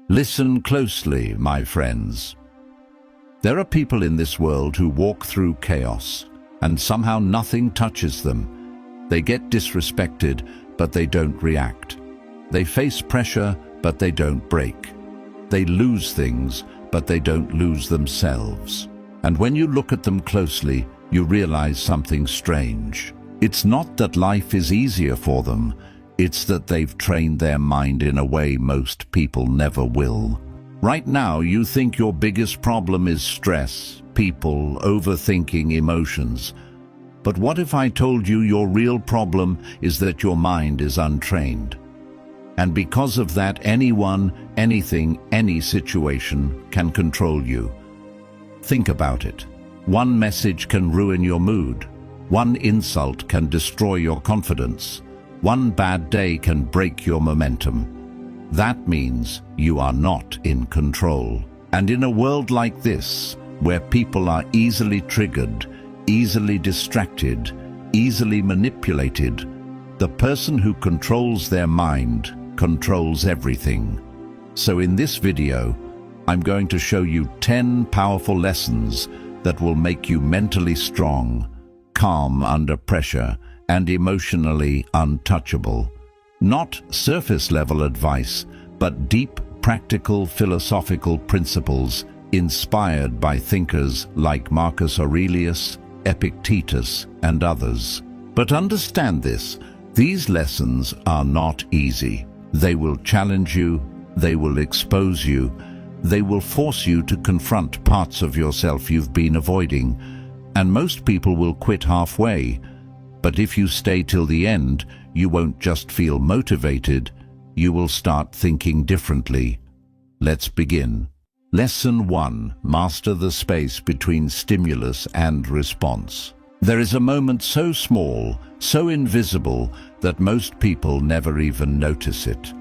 Listen closely, my friends. There are people in this world who walk through chaos, and somehow nothing touches them. They get disrespected, but they don't react. They face pressure, but they don't break. They lose things, but they don't lose themselves. And when you look at them closely, you realize something strange. It's not that life is easier for them, it's that they've trained their mind in a way most people never will. Right now, you think your biggest problem is stress, people, overthinking, emotions. But what if I told you your real problem is that your mind is untrained? And because of that, anyone, anything, any situation can control you. Think about it. One message can ruin your mood. One insult can destroy your confidence. One bad day can break your momentum. That means you are not in control. And in a world like this, where people are easily triggered, easily distracted, easily manipulated, the person who controls their mind controls everything. So in this video, I'm going to show you 10 powerful lessons that will make you mentally strong, calm under pressure, and emotionally untouchable. Not surface-level advice, but deep, practical, philosophical principles inspired by thinkers like Marcus Aurelius, Epictetus, and others. But understand this, these lessons are not easy. They will challenge you, they will expose you, they will force you to confront parts of yourself you've been avoiding, and most people will quit halfway. But if you stay till the end, you won't just feel motivated, you will start thinking differently. Let's begin. Lesson 1. Master the space between stimulus and response. There is a moment so small, so invisible, that most people never even notice it.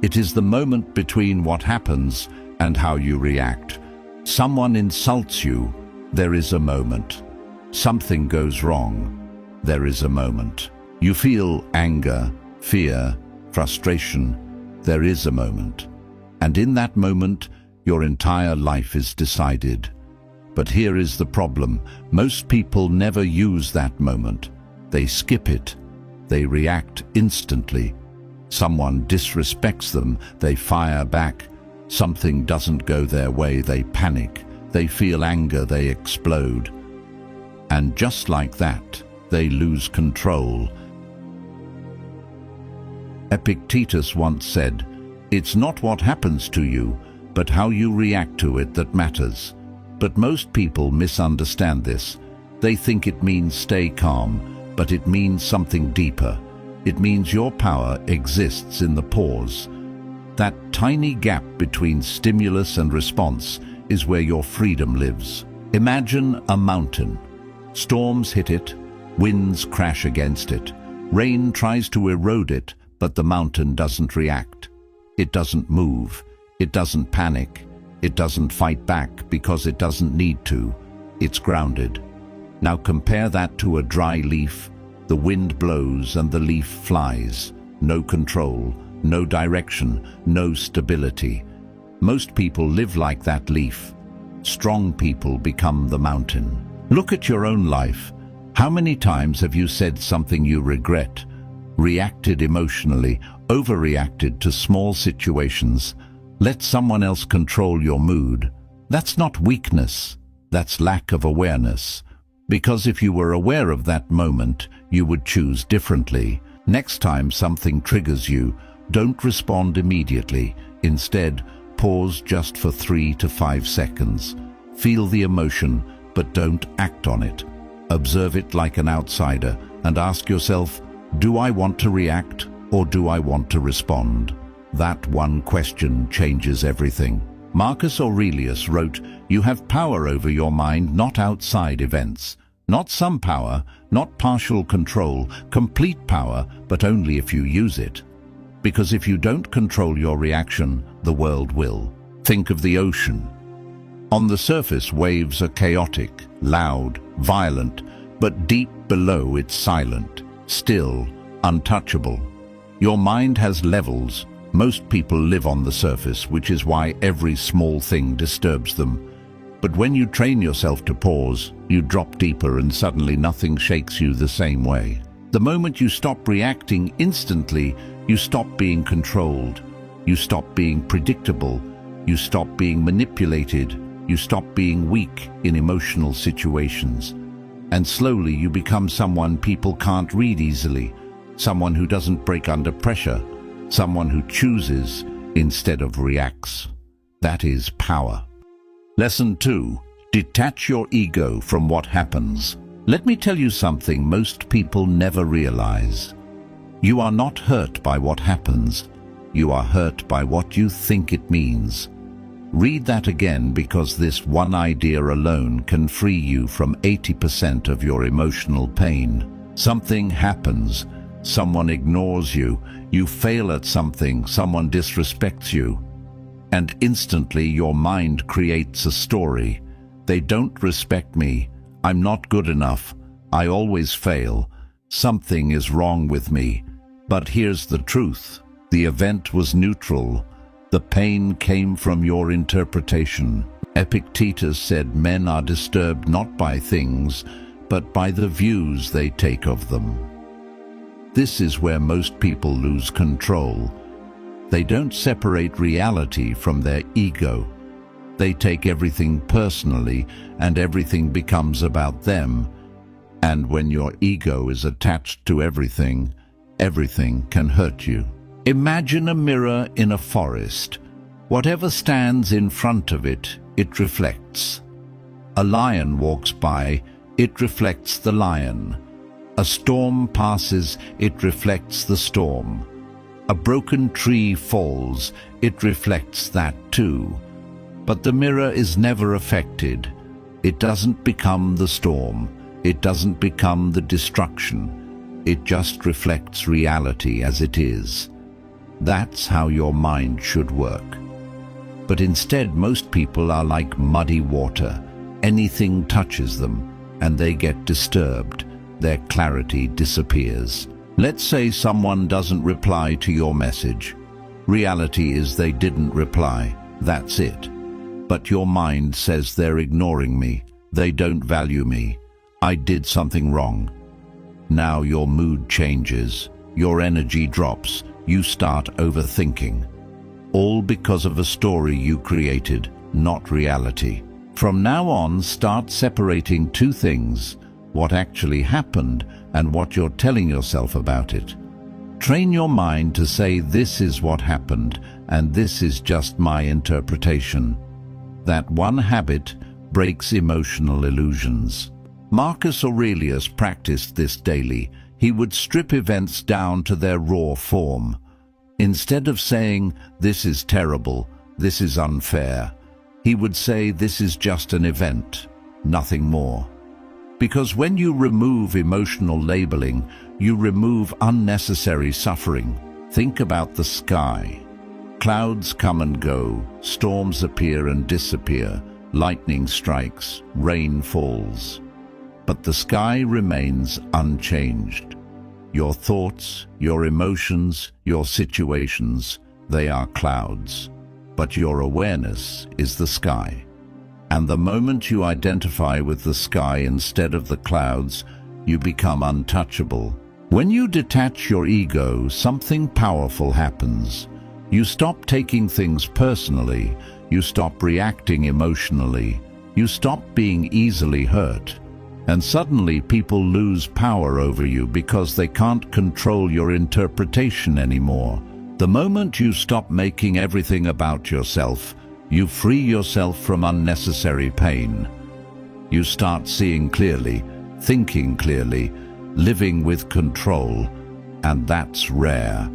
It is the moment between what happens and how you react. Someone insults you, there is a moment. Something goes wrong, there is a moment. You feel anger, fear, frustration, there is a moment. And in that moment, your entire life is decided. But here is the problem. Most people never use that moment. They skip it. They react instantly. Someone disrespects them, they fire back. Something doesn't go their way, they panic. They feel anger, they explode. And just like that, they lose control. Epictetus once said, "It's not what happens to you, but how you react to it that matters." But most people misunderstand this. They think it means stay calm, but it means something deeper. It means your power exists in the pause. That tiny gap between stimulus and response is where your freedom lives. Imagine a mountain. Storms hit it, winds crash against it, rain tries to erode it, but the mountain doesn't react. It doesn't move, it doesn't panic, it doesn't fight back because it doesn't need to. It's grounded. Now compare that to a dry leaf. The wind blows and the leaf flies. No control, no direction, no stability. Most people live like that leaf. Strong people become the mountain. Look at your own life. How many times have you said something you regret, reacted emotionally, overreacted to small situations, let someone else control your mood? That's not weakness, that's lack of awareness. Because if you were aware of that moment, you would choose differently. Next time something triggers you, don't respond immediately. Instead, pause just for 3 to 5 seconds. Feel the emotion, but don't act on it. Observe it like an outsider and ask yourself, do I want to react or do I want to respond? That one question changes everything. Marcus Aurelius wrote, "You have power over your mind, not outside events. Not some power, not partial control, complete power, but only if you use it. Because if you don't control your reaction, the world will." Think of the ocean. On the surface, waves are chaotic, loud, violent, but deep below it's silent, still, untouchable. Your mind has levels, Most people live on the surface, which is why every small thing disturbs them. But when you train yourself to pause, you drop deeper and suddenly nothing shakes you the same way. The moment you stop reacting instantly, you stop being controlled. You stop being predictable. You stop being manipulated. You stop being weak in emotional situations. And slowly you become someone people can't read easily, someone who doesn't break under pressure, someone who chooses instead of reacts. That is power. Lesson 2. Detach your ego from what happens. Let me tell you something most people never realize. You are not hurt by what happens. You are hurt by what you think it means. Read that again, because this one idea alone can free you from 80% of your emotional pain. Something happens. Someone ignores you. You fail at something. Someone disrespects you. And instantly your mind creates a story. They don't respect me. I'm not good enough. I always fail. Something is wrong with me. But here's the truth. The event was neutral. The pain came from your interpretation. Epictetus said men are disturbed not by things, but by the views they take of them. This is where most people lose control. They don't separate reality from their ego. They take everything personally, and everything becomes about them. And when your ego is attached to everything, everything can hurt you. Imagine a mirror in a forest. Whatever stands in front of it, it reflects. A lion walks by, it reflects the lion. A storm passes, it reflects the storm. A broken tree falls, it reflects that too. But the mirror is never affected. It doesn't become the storm. It doesn't become the destruction. It just reflects reality as it is. That's how your mind should work. But instead, most people are like muddy water. Anything touches them, and they get disturbed. Their clarity disappears. Let's say someone doesn't reply to your message. Reality is they didn't reply. That's it. But your mind says they're ignoring me. They don't value me. I did something wrong. Now your mood changes. Your energy drops. You start overthinking. All because of a story you created, not reality. From now on, start separating two things: what actually happened and what you're telling yourself about it. Train your mind to say, this is what happened, and this is just my interpretation. That one habit breaks emotional illusions. Marcus Aurelius practiced this daily. He would strip events down to their raw form. Instead of saying, this is terrible, this is unfair, he would say, this is just an event, nothing more. Because when you remove emotional labeling, you remove unnecessary suffering. Think about the sky. Clouds come and go, storms appear and disappear, lightning strikes, rain falls. But the sky remains unchanged. Your thoughts, your emotions, your situations, they are clouds. But your awareness is the sky. And the moment you identify with the sky instead of the clouds, you become untouchable. When you detach your ego, something powerful happens. You stop taking things personally. You stop reacting emotionally. You stop being easily hurt. And suddenly people lose power over you because they can't control your interpretation anymore. The moment you stop making everything about yourself, you free yourself from unnecessary pain. You start seeing clearly, thinking clearly, living with control, and that's rare.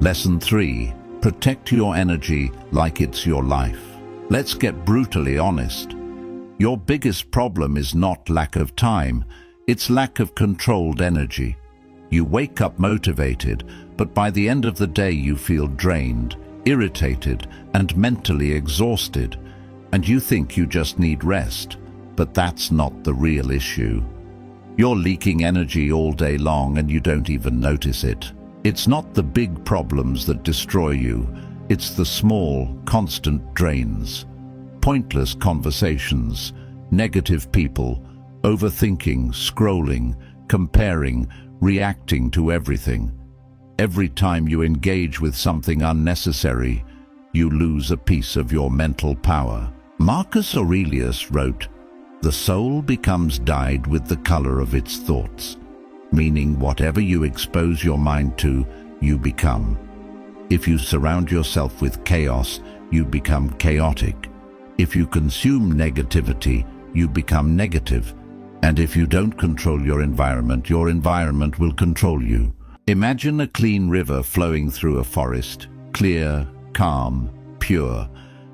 Lesson 3. Protect your energy like it's your life. Let's get brutally honest. Your biggest problem is not lack of time, it's lack of controlled energy. You wake up motivated, but by the end of the day you feel drained, irritated, and mentally exhausted, and you think you just need rest. But that's not the real issue. You're leaking energy all day long and you don't even notice it. It's not the big problems that destroy you, it's the small, constant drains. Pointless conversations, negative people, overthinking, scrolling, comparing, reacting to everything. Every time you engage with something unnecessary, you lose a piece of your mental power. Marcus Aurelius wrote, "The soul becomes dyed with the color of its thoughts," meaning whatever you expose your mind to, you become. If you surround yourself with chaos, you become chaotic. If you consume negativity, you become negative. And if you don't control your environment will control you. Imagine a clean river flowing through a forest, clear, calm, pure.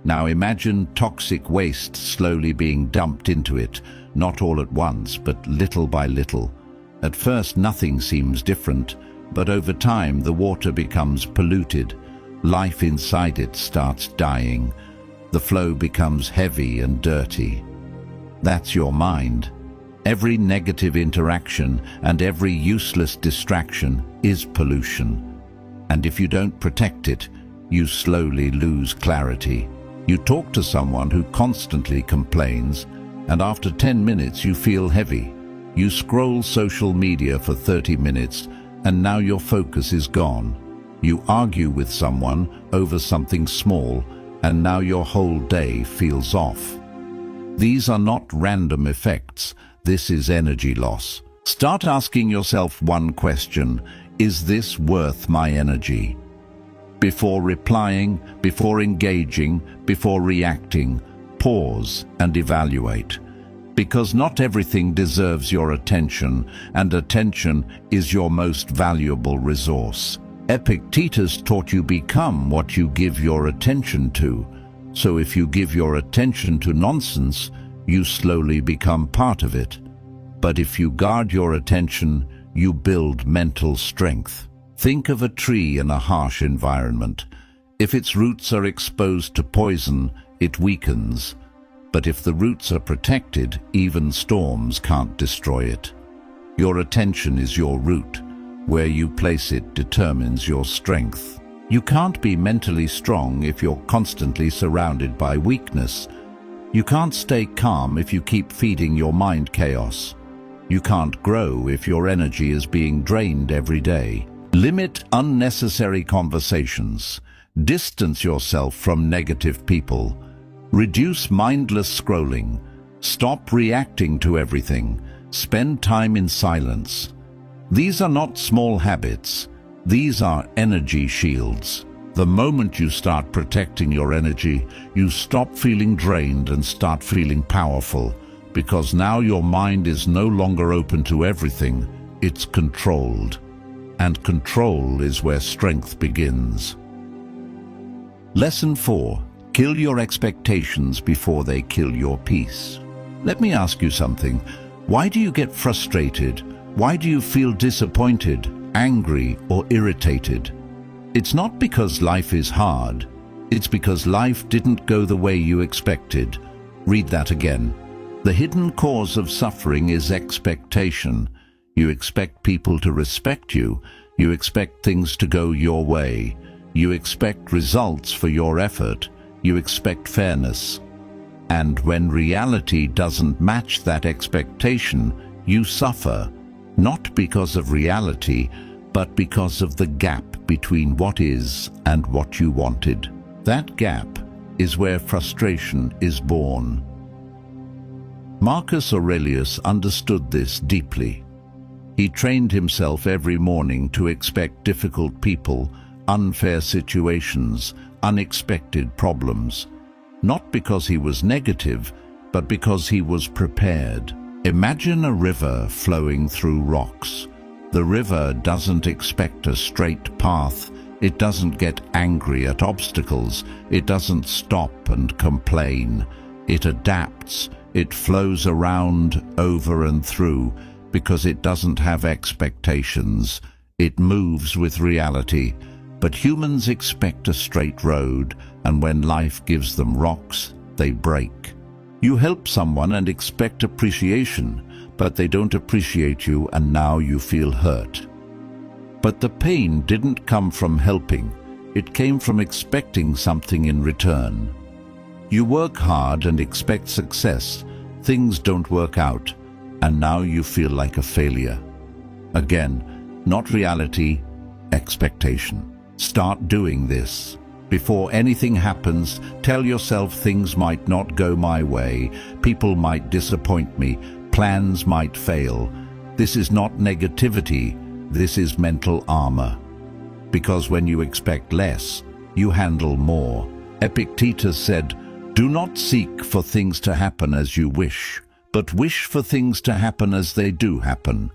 Now imagine toxic waste slowly being dumped into it, not all at once, but little by little. At first nothing seems different, but over time the water becomes polluted. Life inside it starts dying. The flow becomes heavy and dirty. That's your mind. Every negative interaction and every useless distraction is pollution. And if you don't protect it, you slowly lose clarity. You talk to someone who constantly complains, and after 10 minutes you feel heavy. You scroll social media for 30 minutes, and now your focus is gone. You argue with someone over something small, and now your whole day feels off. These are not random effects. This is energy loss. Start asking yourself one question: is this worth my energy? Before replying, before engaging, before reacting, pause and evaluate. Because not everything deserves your attention, and attention is your most valuable resource. Epictetus taught you become what you give your attention to. So if you give your attention to nonsense, you slowly become part of it. But if you guard your attention, you build mental strength. Think of a tree in a harsh environment. If its roots are exposed to poison, it weakens. But if the roots are protected, even storms can't destroy it. Your attention is your root. Where you place it determines your strength. You can't be mentally strong if you're constantly surrounded by weakness. You can't stay calm if you keep feeding your mind chaos. You can't grow if your energy is being drained every day. Limit unnecessary conversations. Distance yourself from negative people. Reduce mindless scrolling. Stop reacting to everything. Spend time in silence. These are not small habits. These are energy shields. The moment you start protecting your energy, you stop feeling drained and start feeling powerful, because now your mind is no longer open to everything, it's controlled. And control is where strength begins. Lesson 4. Kill your expectations before they kill your peace. Let me ask you something. Why do you get frustrated? Why do you feel disappointed, angry, or irritated? It's not because life is hard. It's because life didn't go the way you expected. Read that again. The hidden cause of suffering is expectation. You expect people to respect you. You expect things to go your way. You expect results for your effort. You expect fairness. And when reality doesn't match that expectation, you suffer. Not because of reality, but because of the gap between what is and what you wanted. That gap is where frustration is born. Marcus Aurelius understood this deeply. He trained himself every morning to expect difficult people, unfair situations, unexpected problems. Not because he was negative, but because he was prepared. Imagine a river flowing through rocks. The river doesn't expect a straight path. It doesn't get angry at obstacles. It doesn't stop and complain. It adapts. It flows around, over and through, because it doesn't have expectations. It moves with reality. But humans expect a straight road, and when life gives them rocks, they break. You help someone and expect appreciation, but they don't appreciate you, and now you feel hurt. But the pain didn't come from helping. It came from expecting something in return. You work hard and expect success. Things don't work out, and now you feel like a failure. Again, not reality, expectation. Start doing this. Before anything happens, tell yourself things might not go my way, people might disappoint me, plans might fail. This is not negativity, this is mental armor. Because when you expect less, you handle more. Epictetus said, "Do not seek for things to happen as you wish, but wish for things to happen as they do happen."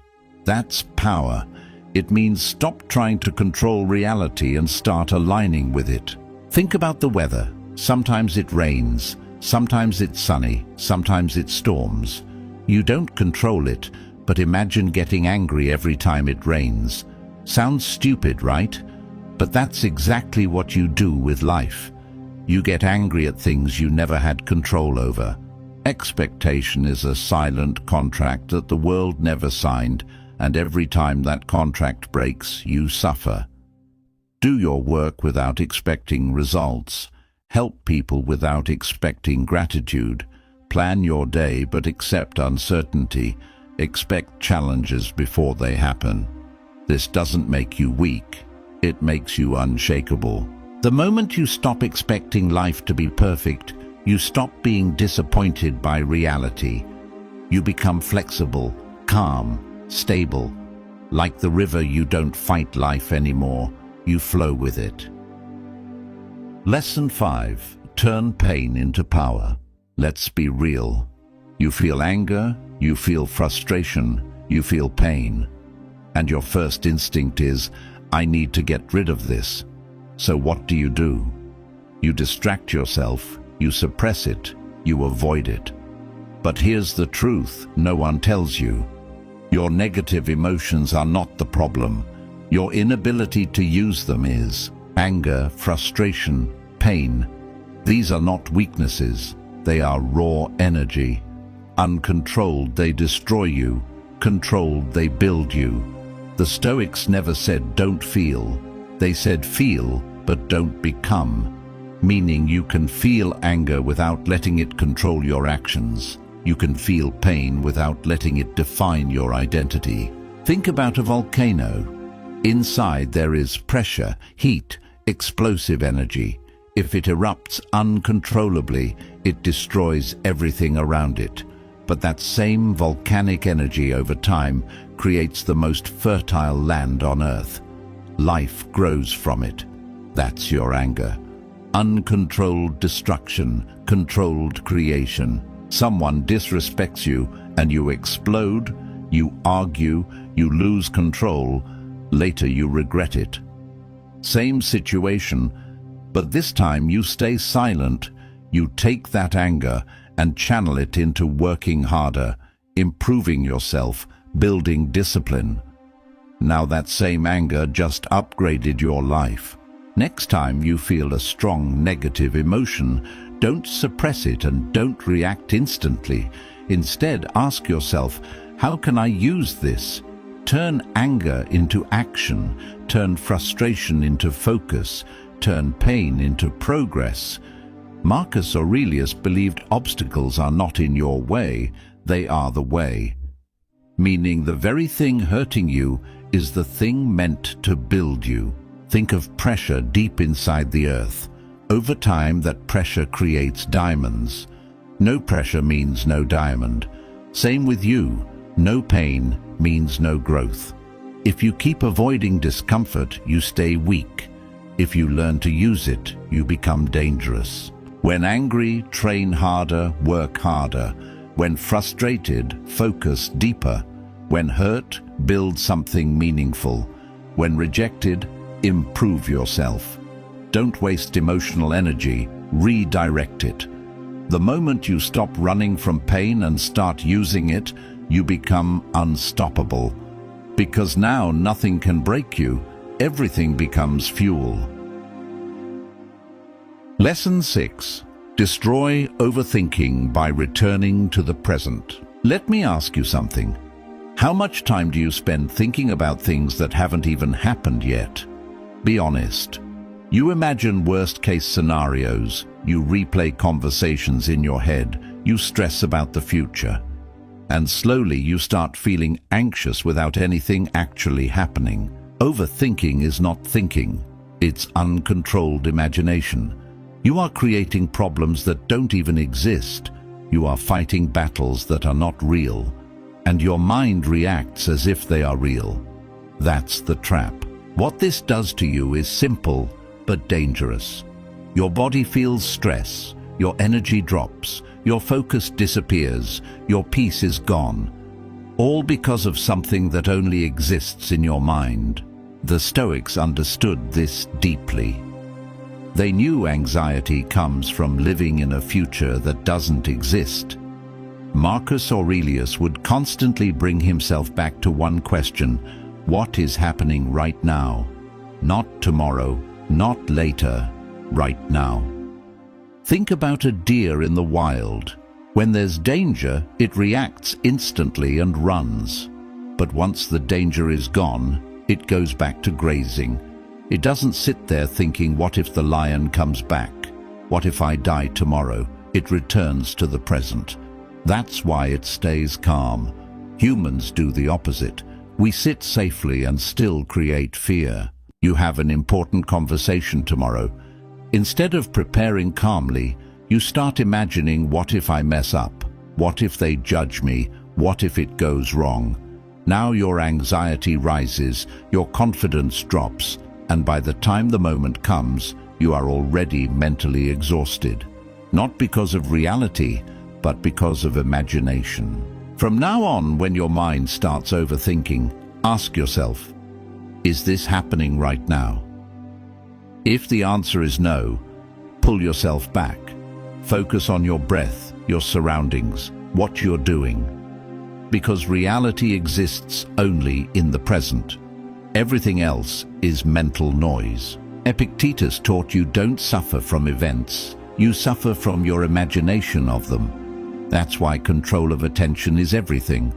That's power. It means stop trying to control reality and start aligning with it. Think about the weather. Sometimes it rains, sometimes it's sunny, sometimes it storms. You don't control it, but imagine getting angry every time it rains. Sounds stupid, right? But that's exactly what you do with life. You get angry at things you never had control over. Expectation is a silent contract that the world never signed, and every time that contract breaks, you suffer. Do your work without expecting results. Help people without expecting gratitude. Plan your day but accept uncertainty. Expect challenges before they happen. This doesn't make you weak. It makes you unshakable. The moment you stop expecting life to be perfect, you stop being disappointed by reality. You become flexible, calm, stable. Like the river, you don't fight life anymore. You flow with it. Lesson 5. Turn pain into power. Let's be real. You feel anger, you feel frustration, you feel pain. And your first instinct is, I need to get rid of this. So what do? You distract yourself, you suppress it, you avoid it. But here's the truth no one tells you. Your negative emotions are not the problem. Your inability to use them is. Anger, frustration, pain. These are not weaknesses. They are raw energy. Uncontrolled, they destroy you. Controlled, they build you. The Stoics never said don't feel. They said feel, but don't become. Meaning you can feel anger without letting it control your actions. You can feel pain without letting it define your identity. Think about a volcano. Inside there is pressure, heat, explosive energy. If it erupts uncontrollably, it destroys everything around it. But that same volcanic energy over time creates the most fertile land on Earth. Life grows from it. That's your anger. Uncontrolled destruction, controlled creation. Someone disrespects you and you explode, you argue, you lose control. Later you regret it. Same situation, but this time you stay silent. You take that anger and channel it into working harder, improving yourself, building discipline. Now that same anger just upgraded your life. Next time you feel a strong negative emotion, don't suppress it and don't react instantly. Instead, ask yourself, how can I use this? Turn anger into action, turn frustration into focus, turn pain into progress. Marcus Aurelius believed obstacles are not in your way, they are the way. Meaning the very thing hurting you is the thing meant to build you. Think of pressure deep inside the earth. Over time, that pressure creates diamonds. No pressure means no diamond. Same with you. No pain means no growth. If you keep avoiding discomfort, you stay weak. If you learn to use it, you become dangerous. When angry, train harder, work harder. When frustrated, focus deeper. When hurt, build something meaningful. When rejected, improve yourself. Don't waste emotional energy, redirect it. The moment you stop running from pain and start using it, you become unstoppable. Because now nothing can break you, everything becomes fuel. Lesson 6. Destroy overthinking by returning to the present. Let me ask you something. How much time do you spend thinking about things that haven't even happened yet? Be honest. You imagine worst-case scenarios, you replay conversations in your head, you stress about the future. And slowly you start feeling anxious without anything actually happening. Overthinking is not thinking. It's uncontrolled imagination. You are creating problems that don't even exist. You are fighting battles that are not real. And your mind reacts as if they are real. That's the trap. What this does to you is simple but dangerous. Your body feels stress, your energy drops, your focus disappears, your peace is gone. All because of something that only exists in your mind. The Stoics understood this deeply. They knew anxiety comes from living in a future that doesn't exist. Marcus Aurelius would constantly bring himself back to one question: what is happening right now? Not tomorrow, not later, right now. Think about a deer in the wild. When there's danger, it reacts instantly and runs. But once the danger is gone, it goes back to grazing. It doesn't sit there thinking, what if the lion comes back? What if I die tomorrow? It returns to the present. That's why it stays calm. Humans do the opposite. We sit safely and still create fear. You have an important conversation tomorrow. Instead of preparing calmly, you start imagining, what if I mess up? What if they judge me? What if it goes wrong? Now your anxiety rises, your confidence drops, and by the time the moment comes, you are already mentally exhausted. Not because of reality, but because of imagination. From now on, when your mind starts overthinking, ask yourself, is this happening right now? If the answer is no, pull yourself back. Focus on your breath, your surroundings, what you're doing. Because reality exists only in the present. Everything else is mental noise. Epictetus taught you don't suffer from events, you suffer from your imagination of them. That's why control of attention is everything.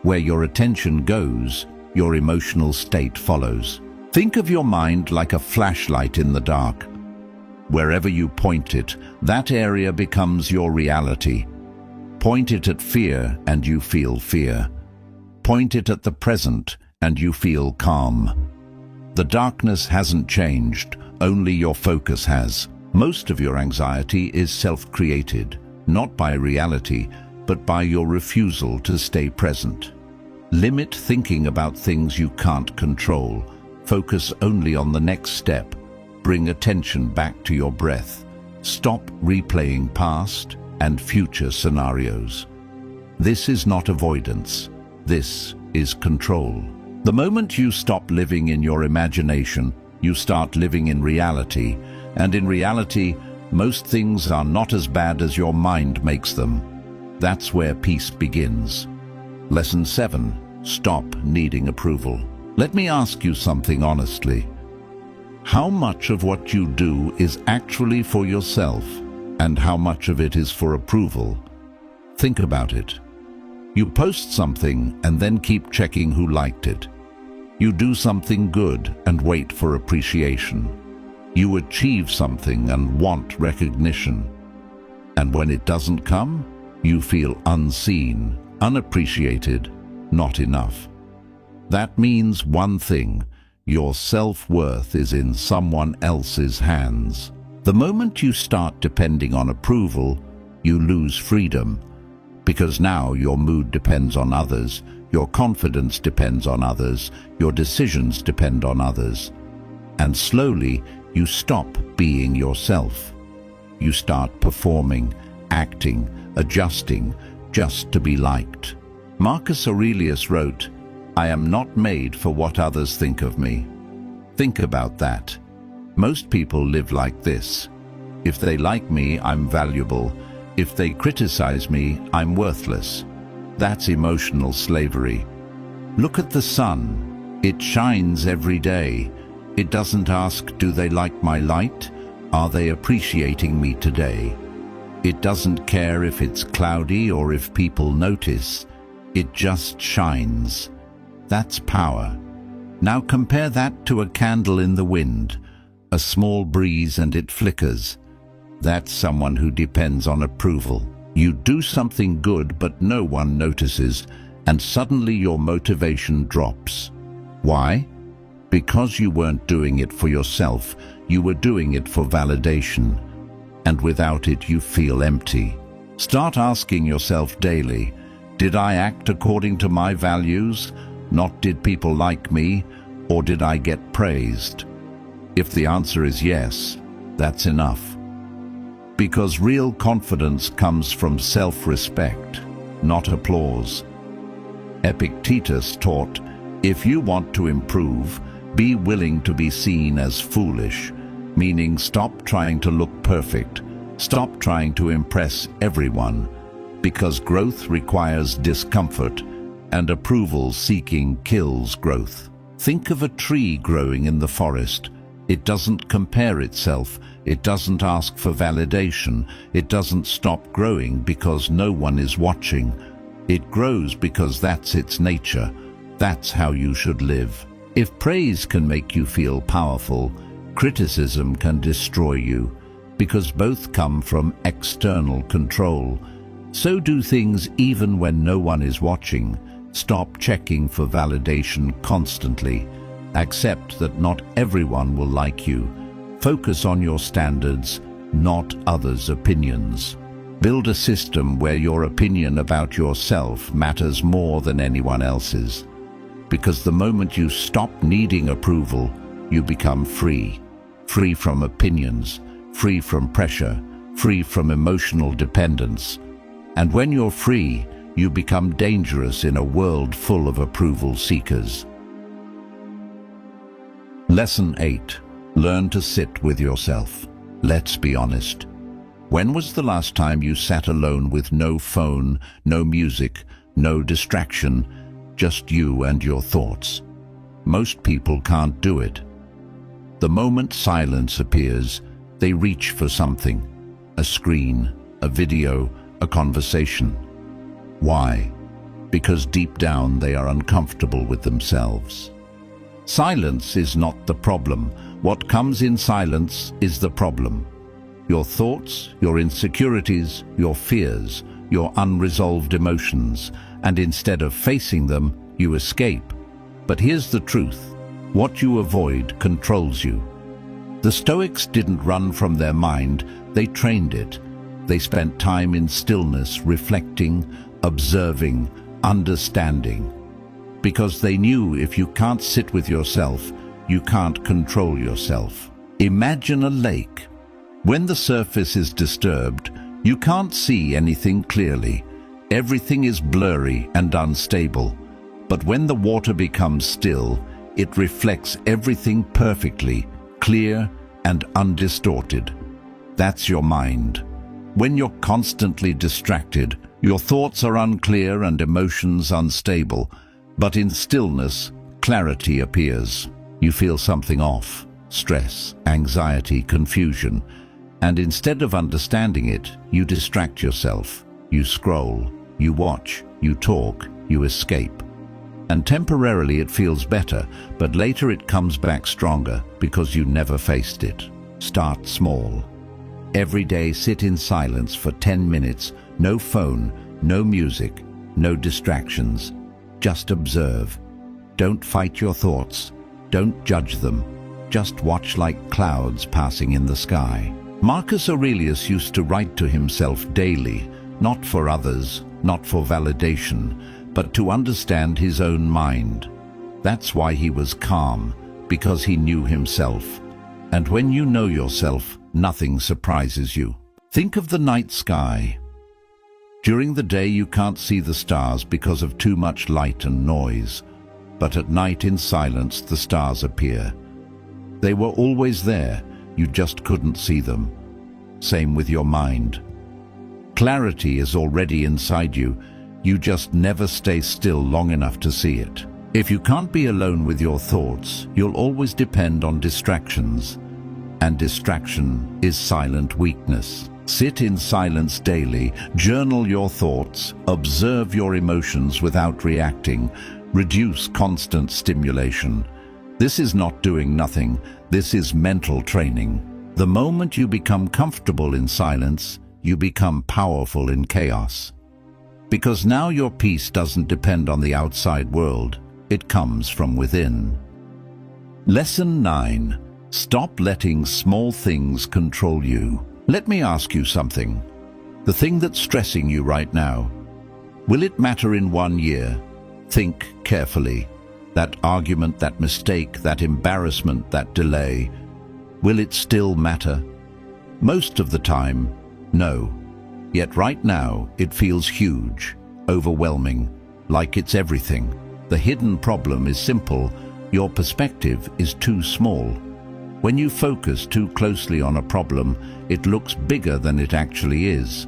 Where your attention goes, your emotional state follows. Think of your mind like a flashlight in the dark. Wherever you point it, that area becomes your reality. Point it at fear and you feel fear. Point it at the present and you feel calm. The darkness hasn't changed, only your focus has. Most of your anxiety is self-created, not by reality, but by your refusal to stay present. Limit thinking about things you can't control. Focus only on the next step. Bring attention back to your breath. Stop replaying past and future scenarios. This is not avoidance. This is control. The moment you stop living in your imagination, you start living in reality. And in reality, most things are not as bad as your mind makes them. That's where peace begins. Lesson 7. Stop needing approval. Let me ask you something honestly. How much of what you do is actually for yourself, and how much of it is for approval? Think about it. You post something and then keep checking who liked it. You do something good and wait for appreciation. You achieve something and want recognition. And when it doesn't come, you feel unseen, unappreciated, not enough. That means one thing: your self-worth is in someone else's hands. The moment you start depending on approval, you lose freedom. Because now your mood depends on others, your confidence depends on others, your decisions depend on others. And slowly, you stop being yourself. You start performing, acting, adjusting, just to be liked. Marcus Aurelius wrote, "I am not made for what others think of me." Think about that. Most people live like this. If they like me, I'm valuable. If they criticize me, I'm worthless. That's emotional slavery. Look at the sun. It shines every day. It doesn't ask, do they like my light? Are they appreciating me today? It doesn't care if it's cloudy or if people notice. It just shines. That's power. Now compare that to a candle in the wind. A small breeze and it flickers. That's someone who depends on approval. You do something good but no one notices, and suddenly your motivation drops. Why? Because you weren't doing it for yourself, you were doing it for validation. And without it you feel empty. Start asking yourself daily, did I act according to my values? Not did people like me, or did I get praised? If the answer is yes, that's enough. Because real confidence comes from self-respect, not applause. Epictetus taught, if you want to improve, be willing to be seen as foolish, meaning stop trying to look perfect, stop trying to impress everyone, because growth requires discomfort, and approval seeking kills growth. Think of a tree growing in the forest. It doesn't compare itself, it doesn't ask for validation, it doesn't stop growing because no one is watching. It grows because that's its nature. That's how you should live. If praise can make you feel powerful, criticism can destroy you, because both come from external control. So do things even when no one is watching. Stop checking for validation constantly. Accept that not everyone will like you. Focus on your standards, not others' opinions. Build a system where your opinion about yourself matters more than anyone else's. Because the moment you stop needing approval, you become free. Free from opinions, free from pressure, free from emotional dependence. And when you're free, you become dangerous in a world full of approval seekers. Lesson 8. Learn to sit with yourself. Let's be honest. When was the last time you sat alone with no phone, no music, no distraction, just you and your thoughts? Most people can't do it. The moment silence appears, they reach for something. A screen, a video, a conversation. Why? Because deep down they are uncomfortable with themselves. Silence is not the problem. What comes in silence is the problem. Your thoughts, your insecurities, your fears, your unresolved emotions, and instead of facing them, you escape. But here's the truth. What you avoid controls you. The Stoics didn't run from their mind, they trained it. They spent time in stillness, reflecting, observing, understanding. Because they knew if you can't sit with yourself, you can't control yourself. Imagine a lake. When the surface is disturbed, you can't see anything clearly. Everything is blurry and unstable. But when the water becomes still, it reflects everything perfectly, clear and undistorted. That's your mind. When you're constantly distracted, your thoughts are unclear and emotions unstable. But in stillness, clarity appears. You feel something off, stress, anxiety, confusion. And instead of understanding it, you distract yourself. You scroll, you watch, you talk, you escape. And temporarily it feels better, but later it comes back stronger because you never faced it. Start small. Every day sit in silence for 10 minutes, no phone, no music, no distractions. Just observe. Don't fight your thoughts. Don't judge them. Just watch like clouds passing in the sky. Marcus Aurelius used to write to himself daily, not for others, not for validation, but to understand his own mind. That's why he was calm, because he knew himself. And when you know yourself, nothing surprises you. Think of the night sky. During the day you can't see the stars because of too much light and noise, but at night in silence the stars appear. They were always there, you just couldn't see them. Same with your mind. Clarity is already inside you, you just never stay still long enough to see it. If you can't be alone with your thoughts, you'll always depend on distractions. And distraction is silent weakness. Sit in silence daily, journal your thoughts, observe your emotions without reacting, reduce constant stimulation. This is not doing nothing, this is mental training. The moment you become comfortable in silence, you become powerful in chaos. Because now your peace doesn't depend on the outside world, it comes from within. Lesson 9. Stop letting small things control you. Let me ask you something. The thing that's stressing you right now, will it matter in 1 year? Think carefully. That argument, that mistake, that embarrassment, that delay, will it still matter? Most of the time, no. Yet right now, it feels huge, overwhelming, like it's everything. The hidden problem is simple. Your perspective is too small. When you focus too closely on a problem, it looks bigger than it actually is.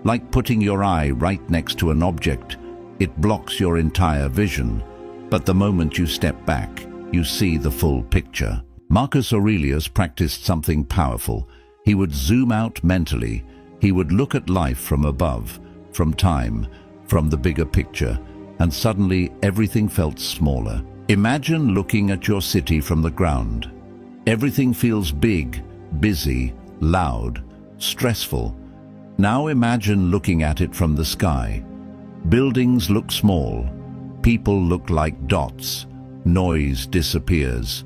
Like putting your eye right next to an object, it blocks your entire vision. But the moment you step back, you see the full picture. Marcus Aurelius practiced something powerful. He would zoom out mentally. He would look at life from above, from time, from the bigger picture, and suddenly everything felt smaller. Imagine looking at your city from the ground. Everything feels big, busy, loud, stressful. Now imagine looking at it from the sky. Buildings look small. People look like dots. Noise disappears.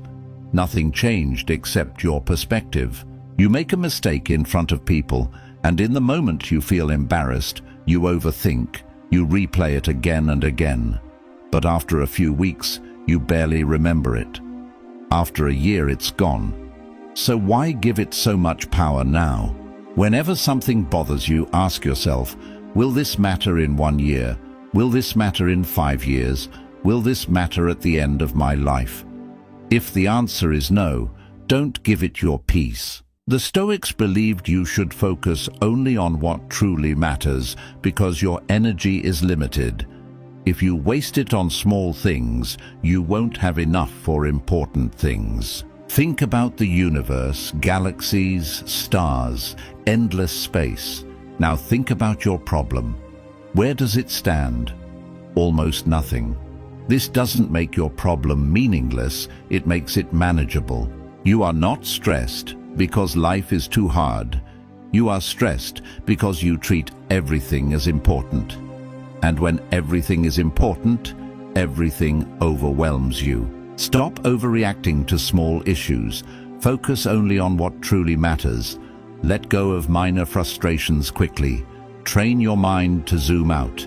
Nothing changed except your perspective. You make a mistake in front of people, and in the moment you feel embarrassed, you overthink, you replay it again and again. But after a few weeks, you barely remember it. After a year, it's gone. So why give it so much power now? Whenever something bothers you, ask yourself, will this matter in 1 year? Will this matter in 5 years? Will this matter at the end of my life? If the answer is no, don't give it your peace. The Stoics believed you should focus only on what truly matters because your energy is limited. If you waste it on small things, you won't have enough for important things. Think about the universe, galaxies, stars, endless space. Now think about your problem. Where does it stand? Almost nothing. This doesn't make your problem meaningless, it makes it manageable. You are not stressed because life is too hard. You are stressed because you treat everything as important. And when everything is important, everything overwhelms you. Stop overreacting to small issues. Focus only on what truly matters. Let go of minor frustrations quickly. Train your mind to zoom out.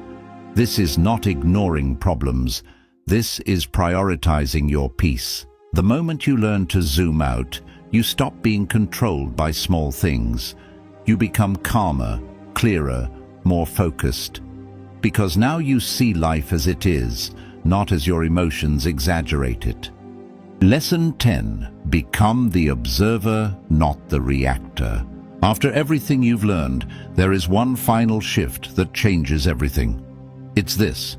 This is not ignoring problems. This is prioritizing your peace. The moment you learn to zoom out, you stop being controlled by small things. You become calmer, clearer, more focused. Because now you see life as it is, not as your emotions exaggerate it. Lesson 10. Become the observer, not the reactor. After everything you've learned, there is one final shift that changes everything. It's this.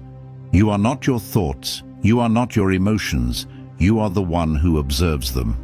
You are not your thoughts. You are not your emotions. You are the one who observes them.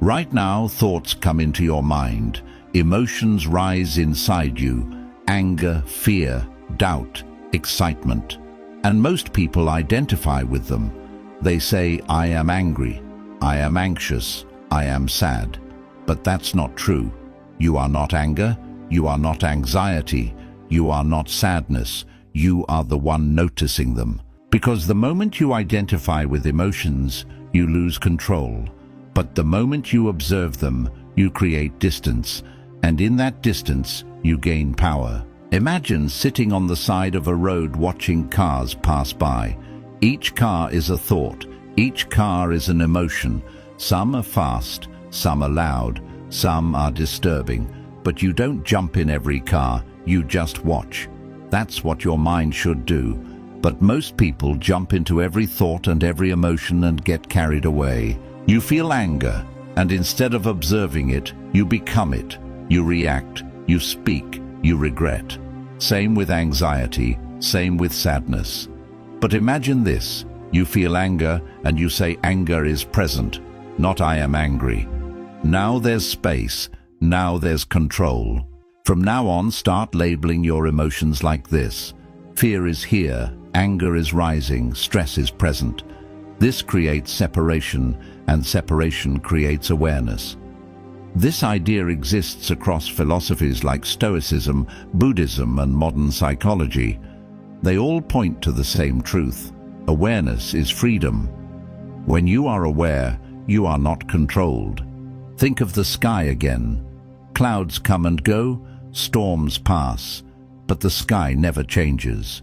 Right now, thoughts come into your mind. Emotions rise inside you. Anger, fear, doubt, excitement. And most people identify with them. They say, I am angry, I am anxious, I am sad. But that's not true. You are not anger, you are not anxiety, you are not sadness. You are the one noticing them. Because the moment you identify with emotions, you lose control. But the moment you observe them, you create distance. And in that distance, you gain power. Imagine sitting on the side of a road watching cars pass by. Each car is a thought. Each car is an emotion. Some are fast, some are loud, some are disturbing. But you don't jump in every car, you just watch. That's what your mind should do. But most people jump into every thought and every emotion and get carried away. You feel anger, and instead of observing it, you become it. You react, you speak, you regret. Same with anxiety, same with sadness. But imagine this. You feel anger and you say anger is present, not I am angry. Now there's space. Now there's control. From now on, start labeling your emotions like this. Fear is here, anger is rising, stress is present. This creates separation, and separation creates awareness. This idea exists across philosophies like Stoicism, Buddhism, and modern psychology. They all point to the same truth. Awareness is freedom. When you are aware, you are not controlled. Think of the sky again. Clouds come and go, storms pass, but the sky never changes.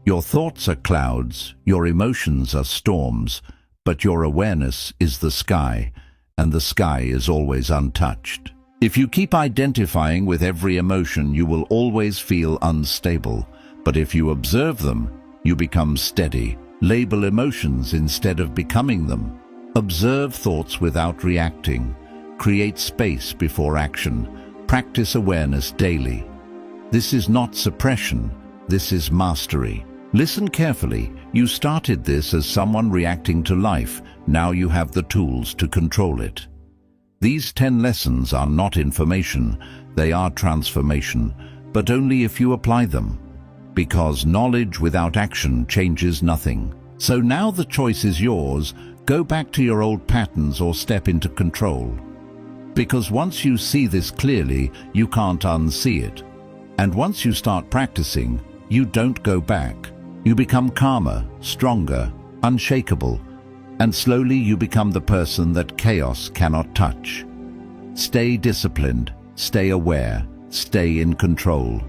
Your thoughts are clouds, your emotions are storms, but your awareness is the sky, and the sky is always untouched. If you keep identifying with every emotion, you will always feel unstable, but if you observe them, you become steady. Label emotions instead of becoming them. Observe thoughts without reacting. Create space before action. Practice awareness daily. This is not suppression, this is mastery. Listen carefully. You started this as someone reacting to life. Now you have the tools to control it. These 10 lessons are not information, they are transformation, but only if you apply them. Because knowledge without action changes nothing. So now the choice is yours. Go back to your old patterns or step into control. Because once you see this clearly, you can't unsee it. And once you start practicing, you don't go back. You become calmer, stronger, unshakable, and slowly you become the person that chaos cannot touch. Stay disciplined, stay aware, stay in control.